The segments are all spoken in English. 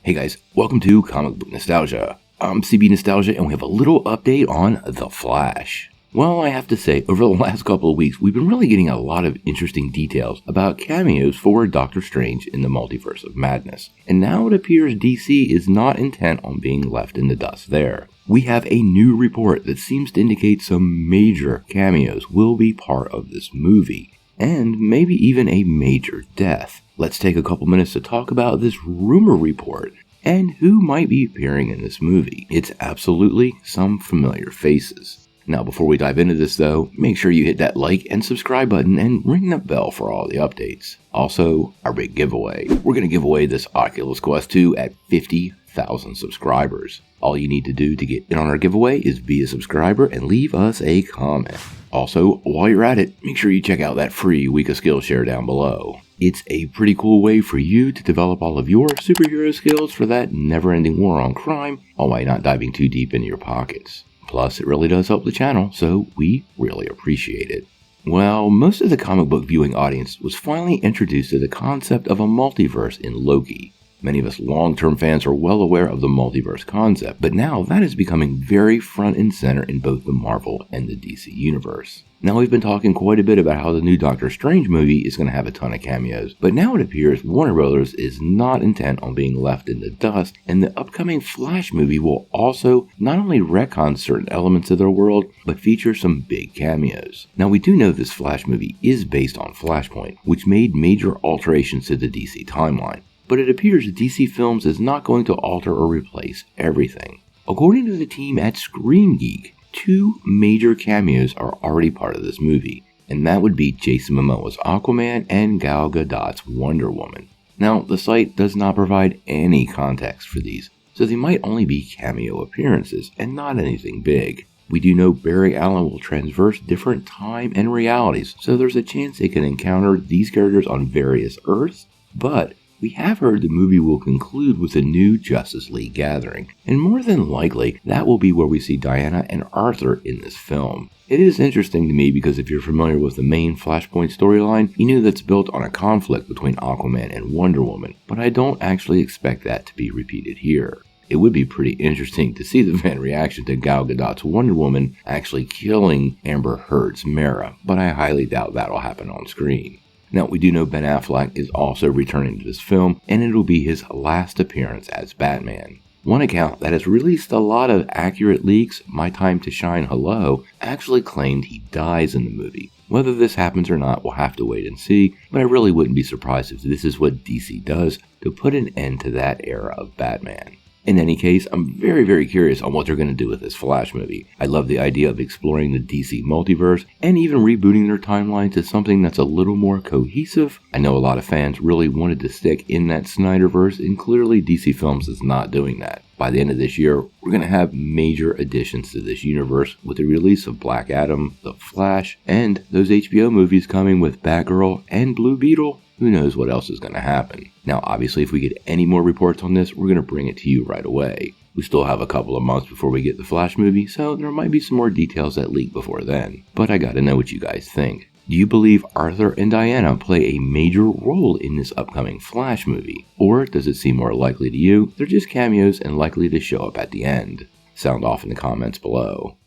Hey guys, welcome to Comic Book Nostalgia. I'm CB Nostalgia and we have a little update on The Flash. Well, I have to say, over the last couple of weeks, we've been really getting a lot of interesting details about cameos for Doctor Strange in the Multiverse of Madness. And now it appears DC is not intent on being left in the dust there. We have a new report that seems to indicate some major cameos will be part of this movie. And maybe even a major death. Let's take a couple minutes to talk about this rumor report and who might be appearing in this movie. It's absolutely some familiar faces. Now before we dive into this though, make sure you hit that like and subscribe button and ring the bell for all the updates. Also, our big giveaway. We're going to give away this Oculus Quest 2 at 50,000 subscribers. All you need to do to get in on our giveaway is be a subscriber and leave us a comment. Also, while you're at it, make sure you check out that free Week of Skillshare down below. It's a pretty cool way for you to develop all of your superhero skills for that never-ending war on crime, all while not diving too deep into your pockets. Plus, it really does help the channel, so we really appreciate it. Well, most of the comic book viewing audience was finally introduced to the concept of a multiverse in Loki. Many of us long-term fans are well aware of the multiverse concept, but now that is becoming very front and center in both the Marvel and the DC universe. Now we've been talking quite a bit about how the new Doctor Strange movie is going to have a ton of cameos, but now it appears Warner Bros. Is not intent on being left in the dust, and the upcoming Flash movie will also not only retcon certain elements of their world, but feature some big cameos. Now we do know this Flash movie is based on Flashpoint, which made major alterations to the DC timeline. But it appears DC Films is not going to alter or replace everything. According to the team at Screen Geek, 2 major cameos are already part of this movie, and that would be Jason Momoa's Aquaman and Gal Gadot's Wonder Woman. Now, the site does not provide any context for these, so they might only be cameo appearances and not anything big. We do know Barry Allen will transverse different time and realities, so there's a chance they can encounter these characters on various Earths, but we have heard the movie will conclude with a new Justice League gathering, and more than likely, that will be where we see Diana and Arthur in this film. It is interesting to me because if you're familiar with the main Flashpoint storyline, you know that's built on a conflict between Aquaman and Wonder Woman, but I don't actually expect that to be repeated here. It would be pretty interesting to see the fan reaction to Gal Gadot's Wonder Woman actually killing Amber Heard's Mara, but I highly doubt that'll happen on screen. Now, we do know Ben Affleck is also returning to this film, and it'll be his last appearance as Batman. One account that has released a lot of accurate leaks, My Time to Shine Hello, actually claimed he dies in the movie. Whether this happens or not, we'll have to wait and see, but I really wouldn't be surprised if this is what DC does to put an end to that era of Batman. In any case, I'm very curious on what they're going to do with this Flash movie. I love the idea of exploring the DC multiverse and even rebooting their timeline to something that's a little more cohesive. I know a lot of fans really wanted to stick in that Snyderverse, and clearly DC Films is not doing that. By the end of this year, we're going to have major additions to this universe with the release of Black Adam, The Flash, and those HBO movies coming with Batgirl and Blue Beetle. Who knows what else is going to happen. Now, obviously, if we get any more reports on this, we're going to bring it to you right away. We still have a couple of months before we get the Flash movie, so there might be some more details that leak before then. But I gotta know what you guys think. Do you believe Arthur and Diana play a major role in this upcoming Flash movie? Or does it seem more likely to you they're just cameos and likely to show up at the end? Sound off in the comments below.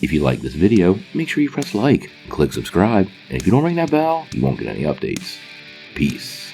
If you like this video, make sure you press like and click subscribe, and if you don't ring that bell, you won't get any updates. Peace.